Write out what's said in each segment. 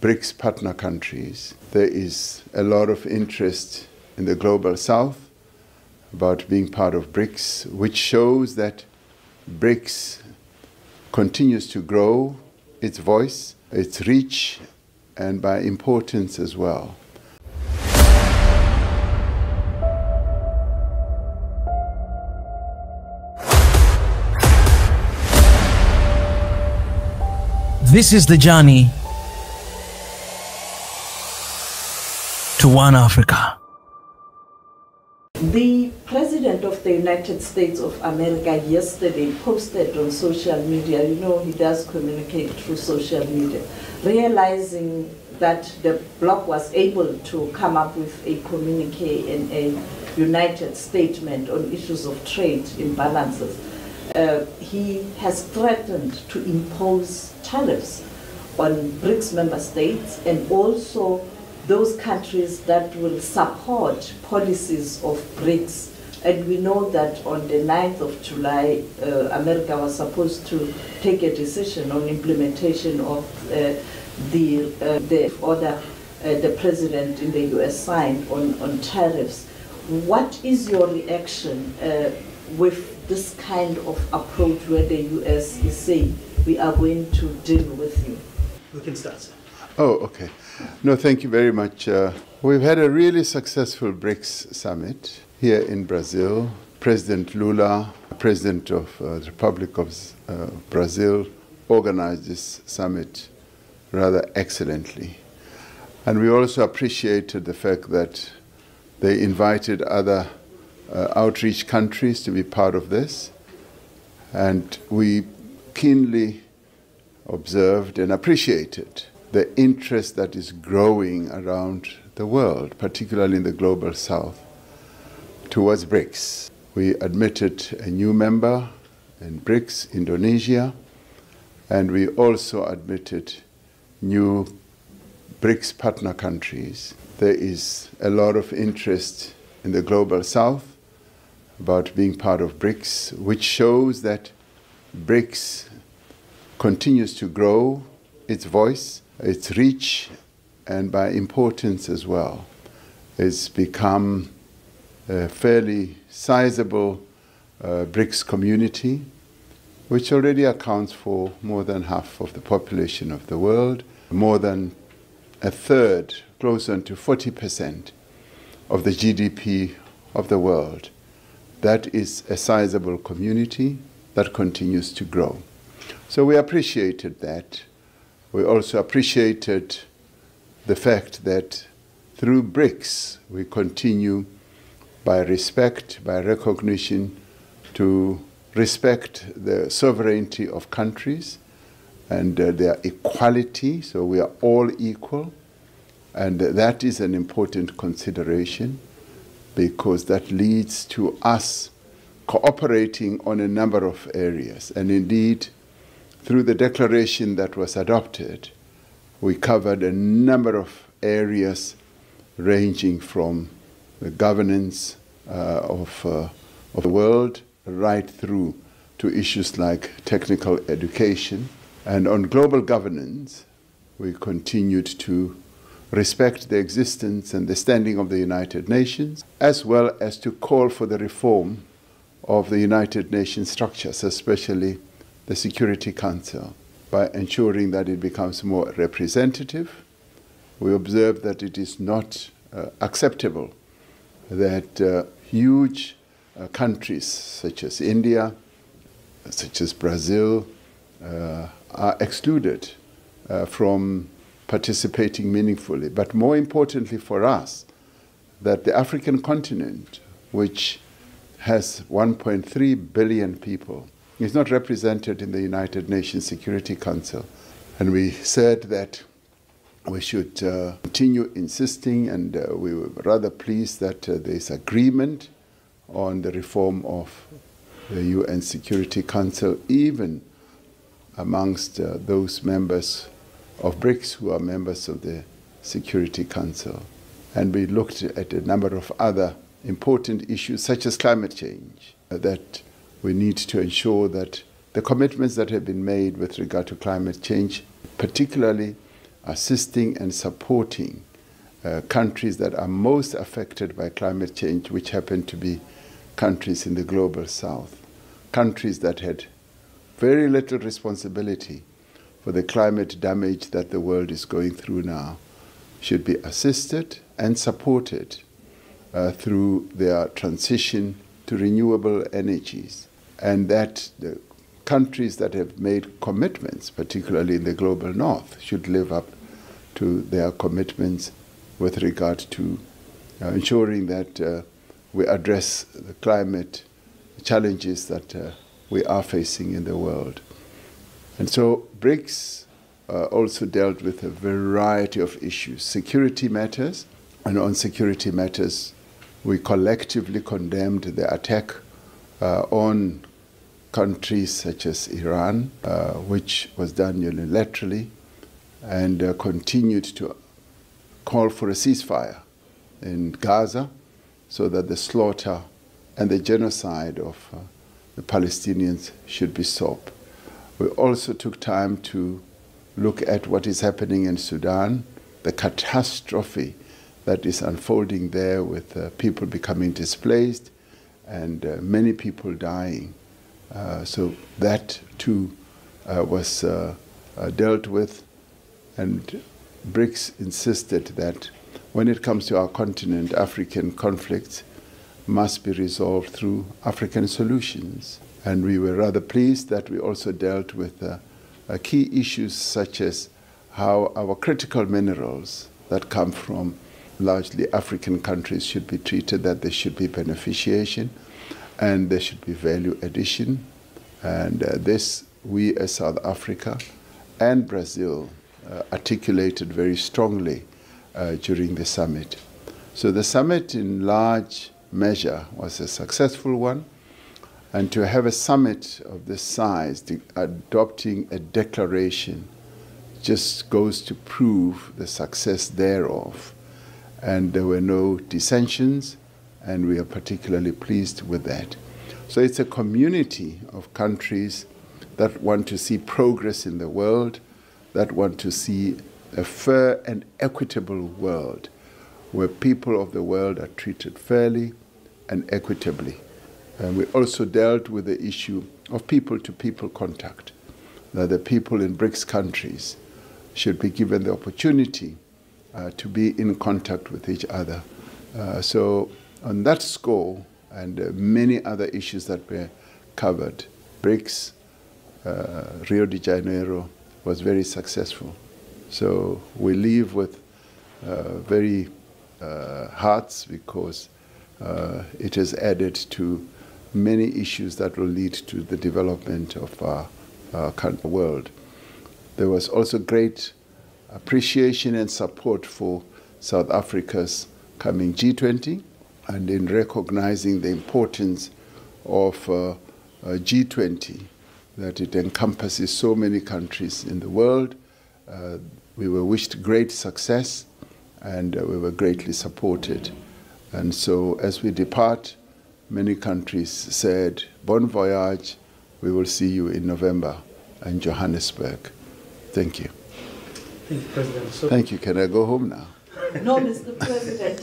Brics partner countries. There is a lot of interest in the global south about being part of Brics, which shows that Brics continues to grow its voice, its reach, and by importance as well. This is the journey to One Africa. The President of the United States of America yesterday posted on social media, you know he does communicate through social media, realizing that the bloc was able to come up with a communique and a united statement on issues of trade imbalances. He has threatened to impose tariffs on Brics member states and also those countries that will support policies of Brics. And we know that on the 9th of July, America was supposed to take a decision on implementation of the order the president in the US signed on tariffs. What is your reaction with this kind of approach where the US is saying we are going to deal with you? We can start, sir. Oh, okay. No, thank you very much. We've had a really successful Brics summit here in Brazil. President Lula, President of the Republic of Brazil, organized this summit rather excellently. And we also appreciated the fact that they invited other outreach countries to be part of this. And we keenly observed and appreciated the interest that is growing around the world, particularly in the global south, towards Brics. We admitted a new member in Brics, Indonesia, and we also admitted new Brics partner countries. There is a lot of interest in the global south about being part of Brics, which shows that Brics continues to grow its voice, its reach, and by importance as well. It's become a fairly sizable Brics community, which already accounts for more than half of the population of the world, more than a third, closer to 40% of the GDP of the world. That is a sizable community that continues to grow. So we appreciated that. We also appreciated the fact that through Brics we continue by respect, by recognition, to respect the sovereignty of countries and their equality, so we are all equal. And that is an important consideration, because that leads to us cooperating on a number of areas. And indeed, through the declaration that was adopted, we covered a number of areas ranging from the governance of the world right through to issues like technical education. And on global governance, we continued to respect the existence and the standing of the United Nations, as well as to call for the reform of the United Nations structures, especially the Security Council, by ensuring that it becomes more representative. We observe that it is not acceptable that huge countries such as India, such as Brazil, are excluded from participating meaningfully. But more importantly for us, that the African continent, which has 1.3 billion people, is not represented in the United Nations Security Council. And we said that we should continue insisting, and we were rather pleased that there is agreement on the reform of the UN Security Council, even amongst those members of Brics who are members of the Security Council. And we looked at a number of other important issues, such as climate change, that we need to ensure that the commitments that have been made with regard to climate change, particularly assisting and supporting countries that are most affected by climate change, which happen to be countries in the global south, countries that had very little responsibility for the climate damage that the world is going through now, should be assisted and supported through their transition to renewable energies. And that the countries that have made commitments, particularly in the global north, should live up to their commitments with regard to ensuring that we address the climate challenges that we are facing in the world. And so BRICS also dealt with a variety of issues, security matters, and on security matters, we collectively condemned the attack on countries such as Iran, which was done unilaterally, and continued to call for a ceasefire in Gaza so that the slaughter and the genocide of the Palestinians should be stopped. We also took time to look at what is happening in Sudan, the catastrophe that is unfolding there with people becoming displaced and many people dying. So that too was dealt with, and BRICS insisted that when it comes to our continent, African conflicts must be resolved through African solutions. And we were rather pleased that we also dealt with key issues such as how our critical minerals that come from largely African countries should be treated, that there should be beneficiation and there should be value addition. And this, we as South Africa and Brazil articulated very strongly during the summit. So the summit in large measure was a successful one, and to have a summit of this size adopting a declaration just goes to prove the success thereof. And there were no dissensions, and we are particularly pleased with that. So it's a community of countries that want to see progress in the world, that want to see a fair and equitable world where people of the world are treated fairly and equitably. And we also dealt with the issue of people-to-people contact, that the people in BRICS countries should be given the opportunity to be in contact with each other. So on that score and many other issues that were covered, BRICS, Rio de Janeiro was very successful. So we leave with very hearts, because it has added to many issues that will lead to the development of our world. There was also great appreciation and support for South Africa's coming G20, and in recognizing the importance of G20, that it encompasses so many countries in the world. We were wished great success, and we were greatly supported. And so as we depart, many countries said, bon voyage, we will see you in November in Johannesburg. Thank you. Thank you, President. So thank you. Can I go home now? No, Mr. President.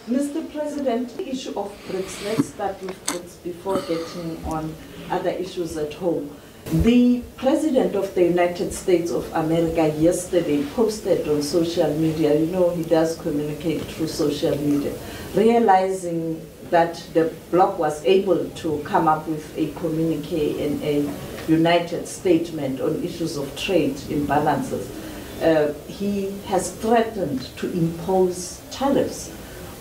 Mr. President, the issue of BRICS, let's start with BRICS before getting on other issues at home. The President of the United States of America yesterday posted on social media, you know he does communicate through social media, realizing that the bloc was able to come up with a communique and a united statement on issues of trade imbalances. He has threatened to impose tariffs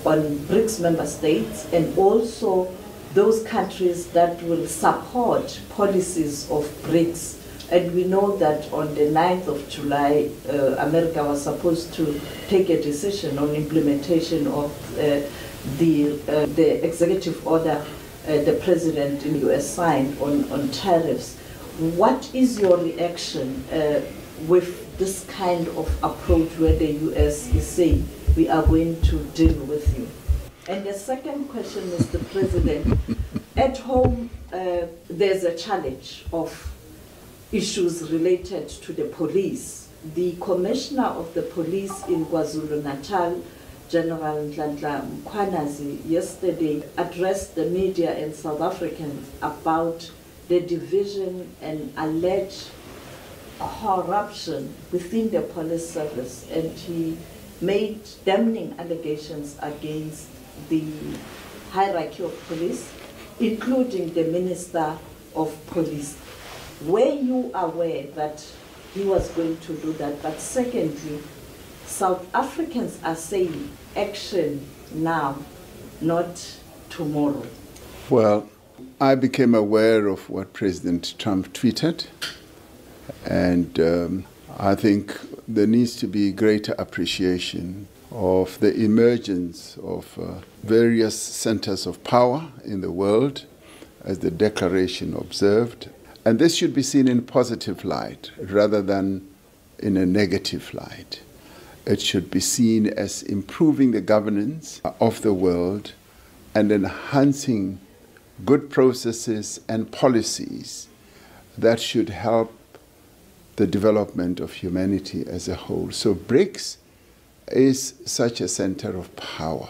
on BRICS member states and also those countries that will support policies of BRICS. And we know that on the 9th of July, America was supposed to take a decision on implementation of the executive order the president in the US signed on tariffs. What is your reaction with this kind of approach where the US is saying we are going to deal with you? And the second question, Mr. President, at home there's a challenge of issues related to the police the Commissioner of the Police in KwaZulu-Natal, General Nhlanhla Mkhwanazi, yesterday addressed the media and South Africans about the division and alleged corruption within the police service, and he made damning allegations against the hierarchy of police, including the Minister of Police. Were you aware that he was going to do that? But secondly, South Africans are saying action now, not tomorrow. Well, I became aware of what President Trump tweeted, and I think there needs to be greater appreciation of the emergence of various centers of power in the world, as the declaration observed. And this should be seen in positive light rather than in a negative light. It should be seen as improving the governance of the world and enhancing good processes and policies that should help the development of humanity as a whole. So BRICS is such a center of power.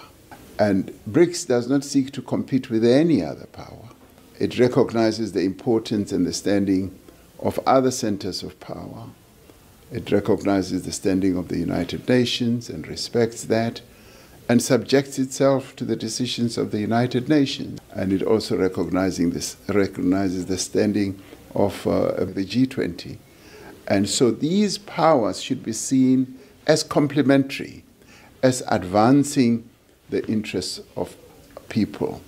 And BRICS does not seek to compete with any other power. It recognizes the importance and the standing of other centers of power. It recognizes the standing of the United Nations and respects that, and subjects itself to the decisions of the United Nations. And it also recognizes the standing of the G20. And so these powers should be seen as complementary, as advancing the interests of people.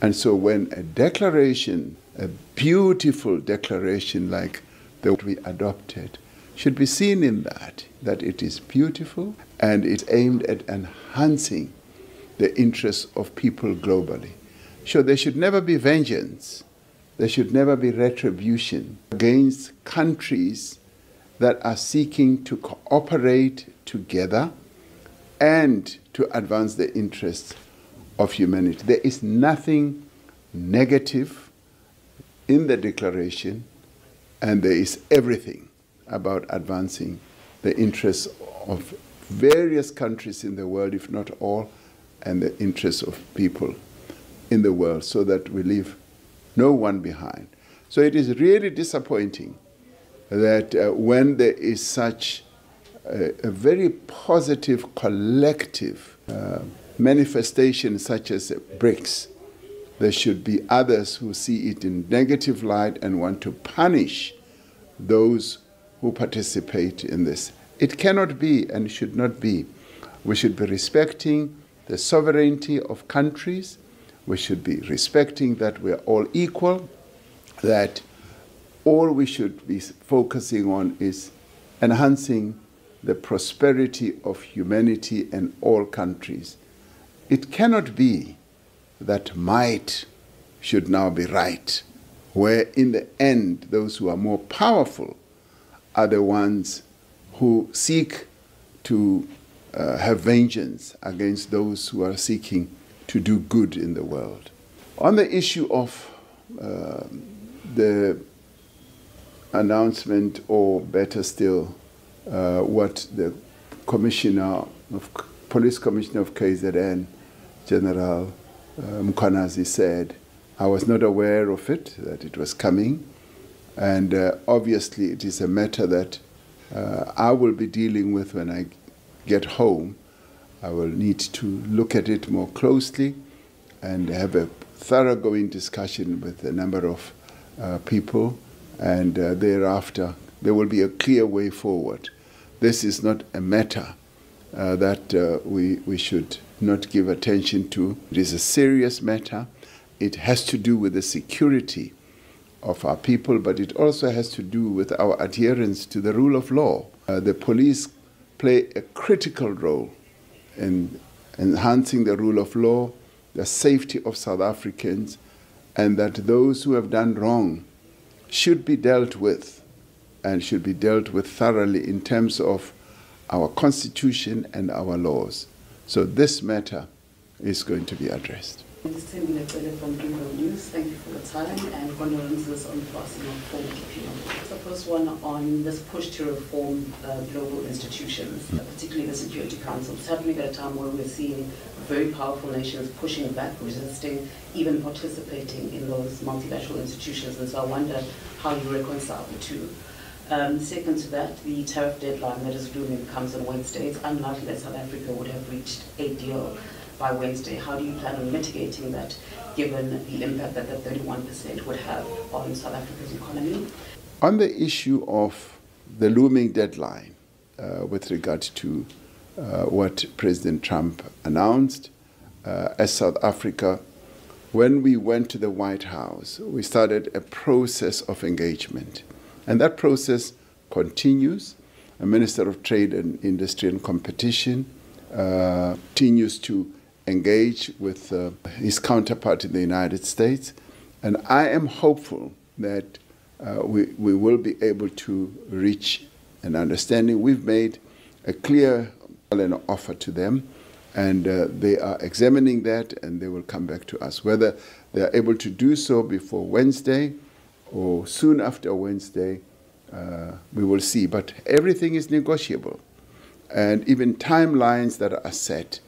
And so when a declaration, a beautiful declaration like the one we adopted, should be seen in that it is beautiful and it's aimed at enhancing the interests of people globally. So there should never be vengeance, there should never be retribution against countries that are seeking to cooperate together and to advance the interests of humanity. There is nothing negative in the declaration, and there is everything about advancing the interests of various countries in the world, if not all, and the interests of people in the world, so that we leave no one behind. So it is really disappointing that when there is such a very positive collective manifestation such as BRICS, there should be others who see it in negative light and want to punish those who participate in this. It cannot be and should not be. We should be respecting the sovereignty of countries. We should be respecting that we are all equal, that all we should be focusing on is enhancing the prosperity of humanity and all countries. It cannot be that might should now be right, where in the end those who are more powerful are the ones who seek to have vengeance against those who are seeking to do good in the world. On the issue of the announcement, or better still, what the Police Commissioner of KZN, General Mkhwanazi, said, I was not aware of it, that it was coming, and obviously it is a matter that I will be dealing with when I get home. I will need to look at it more closely and have a thoroughgoing discussion with a number of people, and thereafter there will be a clear way forward. This is not a matter that we should not give attention to. It is a serious matter. It has to do with the security of our people, but it also has to do with our adherence to the rule of law. The police play a critical role in enhancing the rule of law, the safety of South Africans, and that those who have done wrong should be dealt with, and should be dealt with thoroughly in terms of our Constitution and our laws. So this matter is going to be addressed. This is Tim from Bloomberg News. Thank you for your time and condolences on the passing of former DPO. The first one on this push to reform global institutions, particularly the Security Council. It's happening at a time where we're seeing very powerful nations pushing back, resisting, even participating in those multilateral institutions. And so I wonder how you reconcile the two. Second to that, the tariff deadline that is looming comes on Wednesday. It's unlikely that South Africa would have reached a deal by Wednesday. How do you plan on mitigating that, given the impact that the 31% would have on South Africa's economy? On the issue of the looming deadline with regard to what President Trump announced, as South Africa, when we went to the White House, we started a process of engagement. And that process continues. The Minister of Trade and Industry and Competition continues to engage with his counterpart in the United States. And I am hopeful that we will be able to reach an understanding. We've made a clear offer to them, and they are examining that, and they will come back to us. Whether they are able to do so before Wednesday or soon after Wednesday, we will see. But everything is negotiable. And even timelines that are set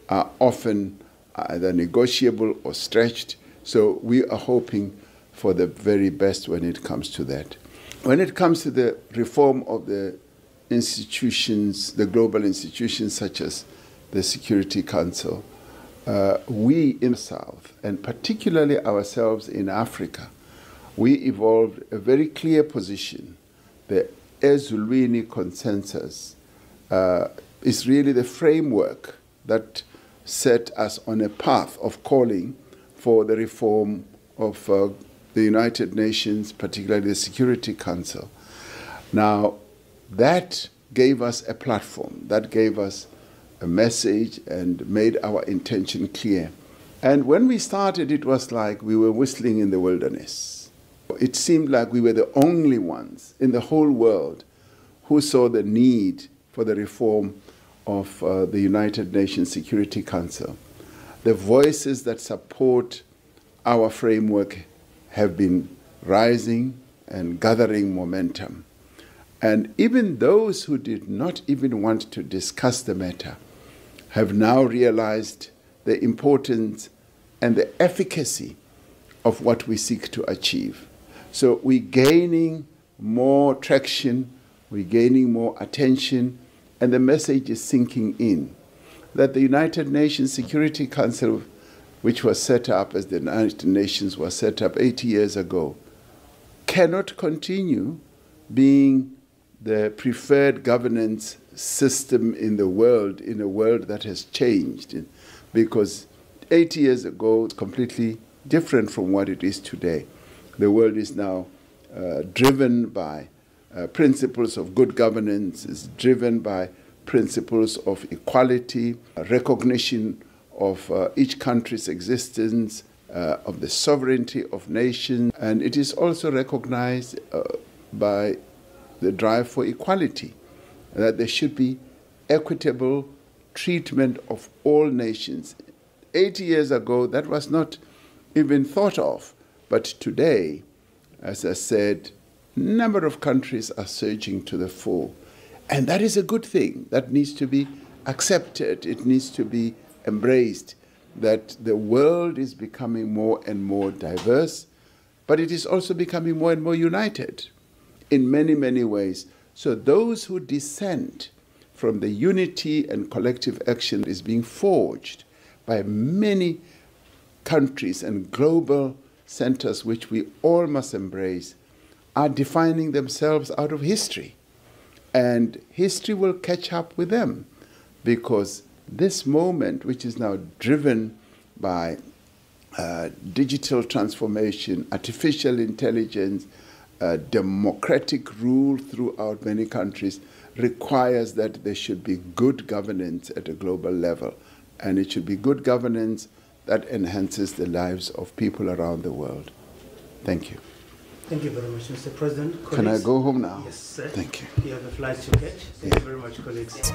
are often either negotiable or stretched. So we are hoping for the very best when it comes to that. When it comes to the reform of the institutions, the global institutions such as the Security Council, we in the South, and particularly ourselves in Africa, we evolved a very clear position. The Ezulwini consensus is really the framework that set us on a path of calling for the reform of the United Nations, particularly the Security Council. Now, that gave us a platform, that gave us a message and made our intention clear. And when we started, it was like we were whistling in the wilderness. It seemed like we were the only ones in the whole world who saw the need for the reform of the United Nations Security Council. The voices that support our framework have been rising and gathering momentum. And even those who did not even want to discuss the matter have now realized the importance and the efficacy of what we seek to achieve. So we're gaining more traction, we're gaining more attention, and the message is sinking in that the United Nations Security Council, which was set up as the United Nations was set up 80 years ago, cannot continue being the preferred governance system in the world, in a world that has changed. Because 80 years ago, it's completely different from what it is today. The world is now driven by principles of good governance, is driven by principles of equality, recognition of each country's existence, of the sovereignty of nations, and it is also recognized by the drive for equality, that there should be equitable treatment of all nations. 80 years ago, that was not even thought of, but today, as I said, a number of countries are surging to the fore. And that is a good thing. That needs to be accepted. It needs to be embraced, that the world is becoming more and more diverse, but it is also becoming more and more united in many, many ways. So those who dissent from the unity and collective action is being forged by many countries and global centers, which we all must embrace, are defining themselves out of history. And history will catch up with them, because this moment, which is now driven by digital transformation, artificial intelligence, democratic rule throughout many countries, requires that there should be good governance at a global level. And it should be good governance that enhances the lives of people around the world. Thank you. Thank you very much, Mr. President. Can I go home now? Yes, sir. Thank you. You have a flight to catch. Thank you very much, colleagues.